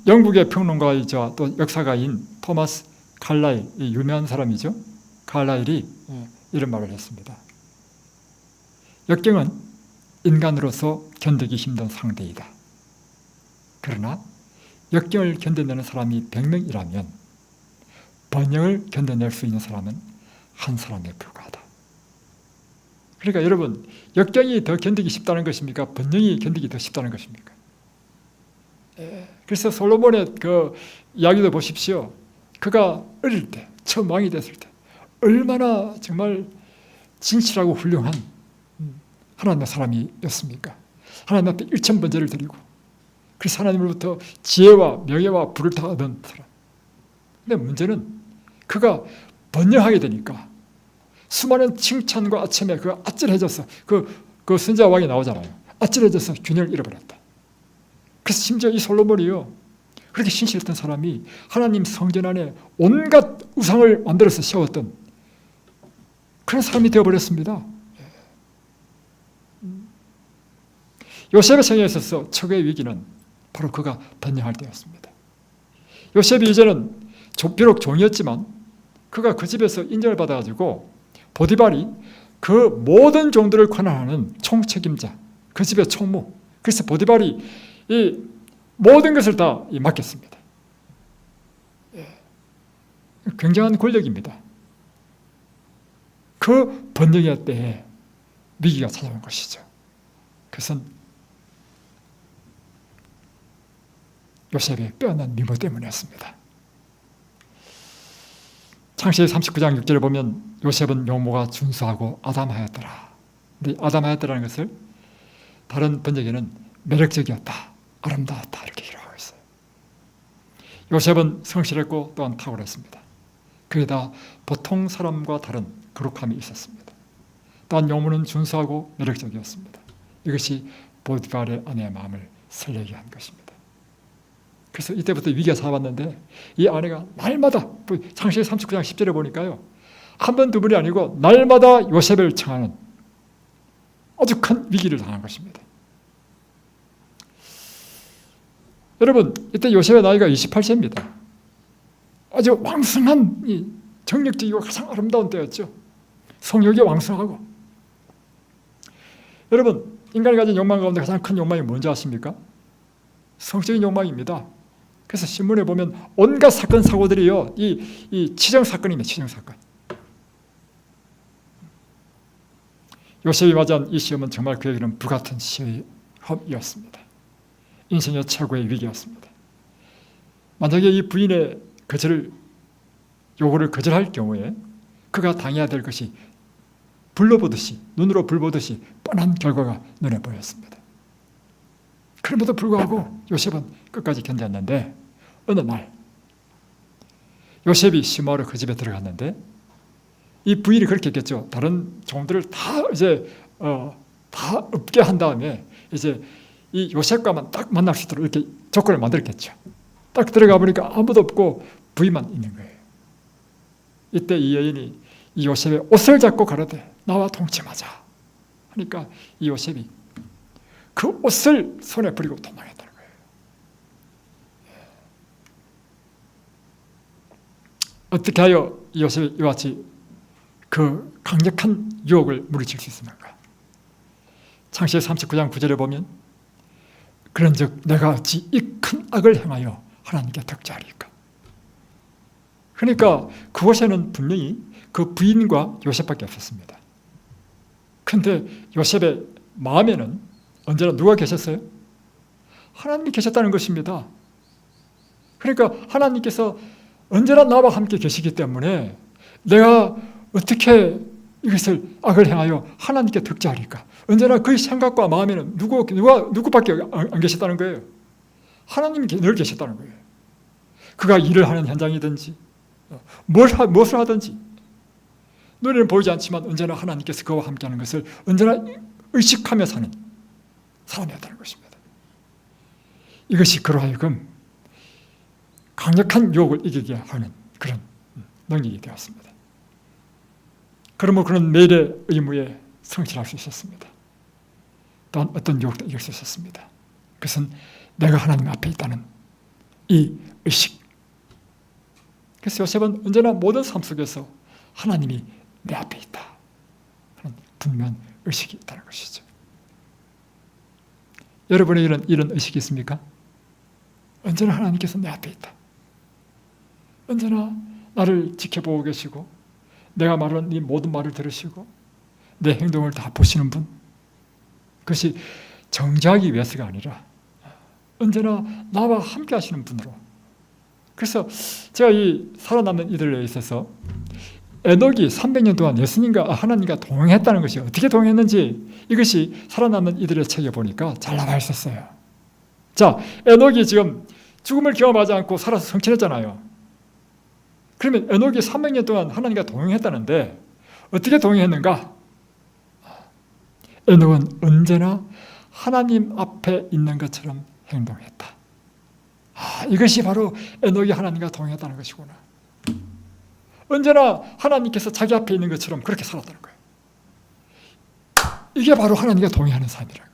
영국의 평론가이자 또 역사가인 토마스 칼라일, 유명한 사람이죠. 칼라일이 이런 말을 했습니다. 역경은 인간으로서 견디기 힘든 상대이다. 그러나 역경을 견뎌내는 사람이 100명이라면 번영을 견뎌낼 수 있는 사람은 한 사람에 불과하다. 그러니까 여러분, 역경이 더 견디기 쉽다는 것입니까? 번영이 견디기 더 쉽다는 것입니까? 그래서 솔로몬의 그 이야기도 보십시오. 그가 어릴 때, 처음 왕이 됐을 때 얼마나 정말 진실하고 훌륭한 하나님의 사람이었습니까? 하나님 앞에 일천번제를 드리고, 그래서 하나님으로부터 지혜와 명예와 부를 다 얻은 사람. 근데 문제는 그가 번영하게 되니까 수많은 칭찬과 아첨에 그 아찔해져서 그 선지자 왕이 나오잖아요. 아찔해져서 균형을 잃어버렸다. 그래서 심지어 이 솔로몬이요, 그렇게 신실했던 사람이 하나님 성전 안에 온갖 우상을 만들어서 세웠던 그런 사람이 되어버렸습니다. 요셉의 생애에 있어서 최고의 위기는 바로 그가 번영할 때였습니다. 요셉이 이제는 비록 종이었지만 그가 그 집에서 인정을 받아가지고 보디발이 그 모든 종들을 관할하는 총책임자, 그 집의 총무, 그래서 보디발이 이 모든 것을 다 맡겼습니다. 굉장한 권력입니다. 그 번영의 때에 위기가 찾아온 것이죠. 그것은 요셉의 빼어난 미모 때문이었습니다. 창세기 39장 6절에 보면 요셉은 용모가 준수하고 아담하였더라. 근데 아담하였더라는 것을 다른 번역에는 매력적이었다, 아름다웠다 이렇게 기록하고 있어요. 요셉은 성실했고 또한 탁월했습니다. 그에다 보통 사람과 다른 거룩함이 있었습니다. 또한 용모는 준수하고 매력적이었습니다. 이것이 보디발의 아내의 마음을 설레게 한 것입니다. 그래서 이때부터 위기가 찾아왔는데 이 아내가 날마다, 창세기 39장 10절에 보니까요, 한 번 두 번이 아니고 날마다 요셉을 청하는 아주 큰 위기를 당한 것입니다. 여러분, 이때 요셉의 나이가 28세입니다. 아주 왕성한, 정력적이고 가장 아름다운 때였죠. 성욕이 왕성하고. 여러분, 인간이 가진 욕망 가운데 가장 큰 욕망이 뭔지 아십니까? 성적인 욕망입니다. 그래서 신문에 보면 온갖 사건 사고들이요, 이 치정 사건입니다. 치정 사건. 요셉이 맞이한 이 시험은 정말 그에게는 불같은 시험이었습니다. 인생의 최고의 위기였습니다. 만약에 이 부인의 요구를 거절할 경우에 그가 당해야 될 것이 눈으로 불 보듯이 뻔한 결과가 눈에 보였습니다. 그럼에도 불구하고 요셉은 끝까지 견뎠는데, 어느 날 요셉이 심하러 그 집에 들어갔는데 이 부인이 그렇게 했겠죠. 다른 종들을 다 다 없게 한 다음에 이제 이 요셉과만 딱 만날 수 있도록 이렇게 조건을 만들었겠죠. 딱 들어가 보니까 아무도 없고 부인만 있는 거예요. 이때 이 여인이 이 요셉의 옷을 잡고 가로되 나와 동침하자 하니까 이 요셉이 그 옷을 손에 버리고 도망했다는 거예요. 어떻게 하여 요셉이 이와 같이 그 강력한 유혹을 물리칠 수 있습니까? 창세기 39장 9절에 보면 그런즉 내가 어찌 이 큰 악을 행하여 하나님께 덕지하리까. 그러니까 그곳에는 분명히 그 부인과 요셉밖에 없었습니다. 그런데 요셉의 마음에는 언제나 누가 계셨어요? 하나님이 계셨다는 것입니다. 그러니까 하나님께서 언제나 나와 함께 계시기 때문에 내가 어떻게 이것을 악을 행하여 하나님께 덕지하리까? 언제나 그 생각과 마음에는 누구밖에 안 계셨다는 거예요. 하나님이 늘 계셨다는 거예요. 그가 일을 하는 현장이든지 무엇을 하든지 눈에는 보이지 않지만 언제나 하나님께서 그와 함께하는 것을 언제나 의식하며 사는 사람이었다는 것입니다. 이것이 그로 하여금 강력한 유혹을 이기게 하는 그런 능력이 되었습니다. 그러므로 그런 매일의 의무에 성실할 수 있었습니다. 또한 어떤 유혹도 이길 수 있었습니다. 그것은 내가 하나님 앞에 있다는 이 의식. 그래서 요셉은 언제나 모든 삶 속에서 하나님이 내 앞에 있다 하는 분명한 의식이 있다는 것이죠. 여러분의 이런 의식이 있습니까? 언제나 하나님께서 내 앞에 있다. 언제나 나를 지켜보고 계시고 내가 말하는 이 모든 말을 들으시고 내 행동을 다 보시는 분. 그것이 정죄하기 위해서가 아니라 언제나 나와 함께 하시는 분으로. 그래서 제가 이 살아남는 이들에 있어서 에녹이 300년 동안 예수님과 하나님과 동행했다는 것이 어떻게 동행했는지 이것이 살아남는 이들의 책에 보니까 잘 나와 있었어요. 자, 에녹이 지금 죽음을 경험하지 않고 살아서 성취했잖아요. 그러면 에녹이 300년 동안 하나님과 동행했다는데 어떻게 동행했는가? 에녹은 언제나 하나님 앞에 있는 것처럼 행동했다. 이것이 바로 에녹이 하나님과 동행했다는 것이구나. 언제나 하나님께서 자기 앞에 있는 것처럼 그렇게 살았다는 거예요. 이게 바로 하나님과 동행하는 삶이라는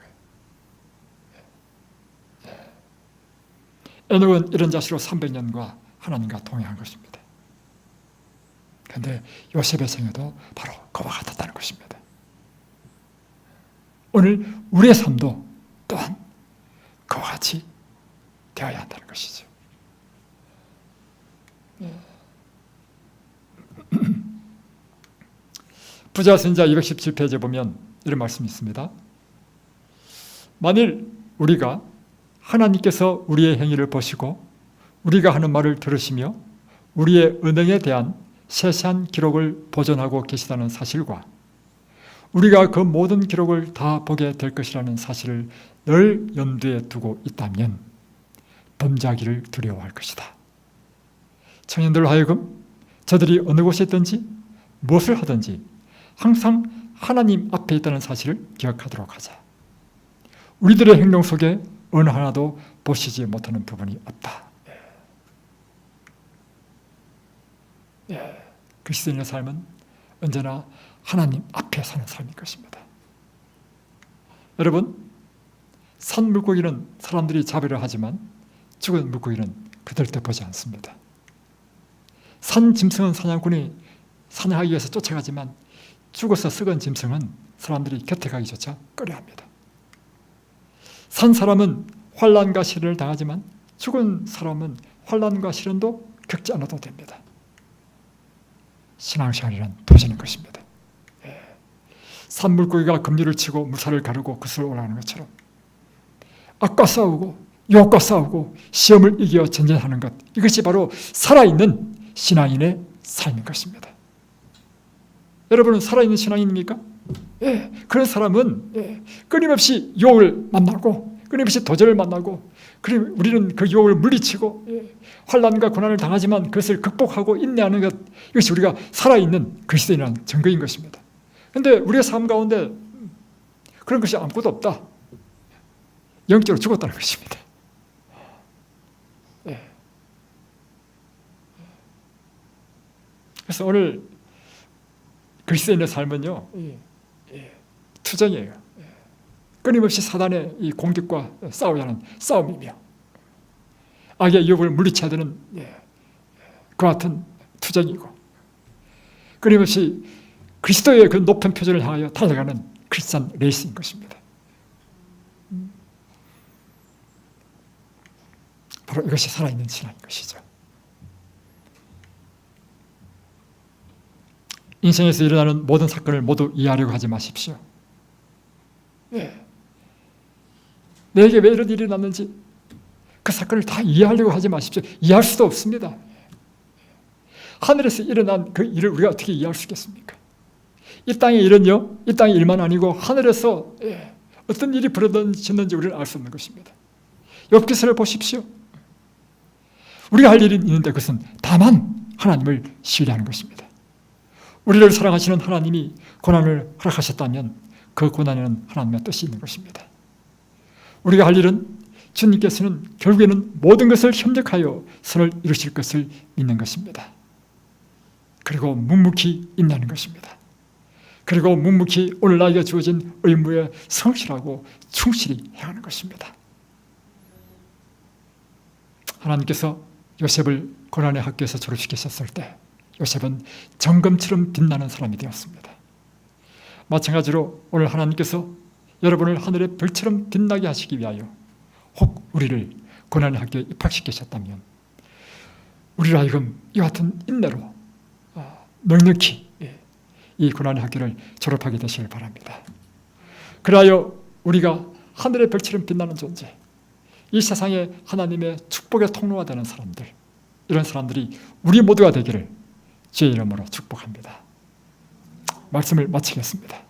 거예요. 에녹은 이런 자세로 300년과 하나님과 동행한 것입니다. 그런데 요셉의 생애도 바로 그와 같았다는 것입니다. 오늘 우리의 삶도 또한 그와 같이 되어야 한다는 것이죠. 부자선자 217페이지에 보면 이런 말씀이 있습니다. 만일 우리가 하나님께서 우리의 행위를 보시고 우리가 하는 말을 들으시며 우리의 은행에 대한 세세한 기록을 보존하고 계시다는 사실과 우리가 그 모든 기록을 다 보게 될 것이라는 사실을 늘 염두에 두고 있다면 범죄하기를 두려워할 것이다. 청년들 하여금 저들이 어느 곳에 있든지 무엇을 하든지 항상 하나님 앞에 있다는 사실을 기억하도록 하자. 우리들의 행동 속에 어느 하나도 보시지 못하는 부분이 없다. 그리스도인의 삶은 언제나 하나님 앞에 사는 삶일 것입니다. 여러분, 산 물고기는 사람들이 잡으려 하지만 죽은 물고기는 그들 때 보지 않습니다. 산 짐승은 사냥꾼이 사냥하기 위해서 쫓아가지만 죽어서 썩은 짐승은 사람들이 곁에 가기조차 꺼려합니다. 산 사람은 환난과 시련을 당하지만 죽은 사람은 환난과 시련도 겪지 않아도 됩니다. 신앙생활이란 도전인 것입니다. 산물고기가 급류를 치고 물살을 가르고 그슬 올라가는 것처럼 악과 싸우고 유혹과 싸우고 시험을 이겨 전쟁하는 것, 이것이 바로 살아있는 신앙인의 삶인 것입니다. 여러분은 살아있는 신앙인입니까? 그런 사람은 끊임없이 유혹을 만나고 끊임없이 도전을 만나고, 그리고 우리는 그 유혹을 물리치고 환난과 고난을 당하지만 그것을 극복하고 인내하는 것, 이것이 우리가 살아있는 그리스도인이라는 증거인 것입니다. 그런데 우리의 삶 가운데 그런 것이 아무것도 없다. 영적으로 죽었다는 것입니다. 그래서 오늘 그리스도인의 삶은요, 투쟁이에요. 끊임없이 사단의 이 공격과 싸워야 하는 싸움이며 악의 유혹을 물리쳐야 되는 그 같은 투쟁이고, 끊임없이 그리스도의 그 높은 표준을 향하여 달려가는 크리스찬 레이스인 것입니다. 바로 이것이 살아있는 신앙인 것이죠. 인생에서 일어나는 모든 사건을 모두 이해하려고 하지 마십시오. 내게 왜 이런 일이 났는지 그 사건을 다 이해하려고 하지 마십시오. 이해할 수도 없습니다. 하늘에서 일어난 그 일을 우리가 어떻게 이해할 수 있겠습니까? 이 땅의 일은요, 이 땅의 일만 아니고 하늘에서 어떤 일이 벌어졌는지 우리는 알 수 없는 것입니다. 욥기서를 보십시오. 우리가 할 일이 있는데 그것은 다만 하나님을 신뢰하는 것입니다. 우리를 사랑하시는 하나님이 고난을 허락하셨다면 그 고난에는 하나님의 뜻이 있는 것입니다. 우리가 할 일은 주님께서는 결국에는 모든 것을 협력하여 선을 이루실 것을 믿는 것입니다. 그리고 묵묵히 인내하는 것입니다. 그리고 묵묵히 오늘 나에게 주어진 의무에 성실하고 충실히 행하는 것입니다. 하나님께서 요셉을 고난의 학교에서 졸업시키셨을 때 요셉은 정금처럼 빛나는 사람이 되었습니다. 마찬가지로 오늘 하나님께서 여러분을 하늘의 별처럼 빛나게 하시기 위하여 혹 우리를 고난의 학교에 입학시키셨다면 우리로 하여금 이와 같은 인내로 넉넉히 이 고난의 학교를 졸업하게 되시길 바랍니다. 그리하여 우리가 하늘의 별처럼 빛나는 존재, 이 세상에 하나님의 축복의 통로가 되는 사람들, 이런 사람들이 우리 모두가 되기를 주의 이름으로 축복합니다. 말씀을 마치겠습니다.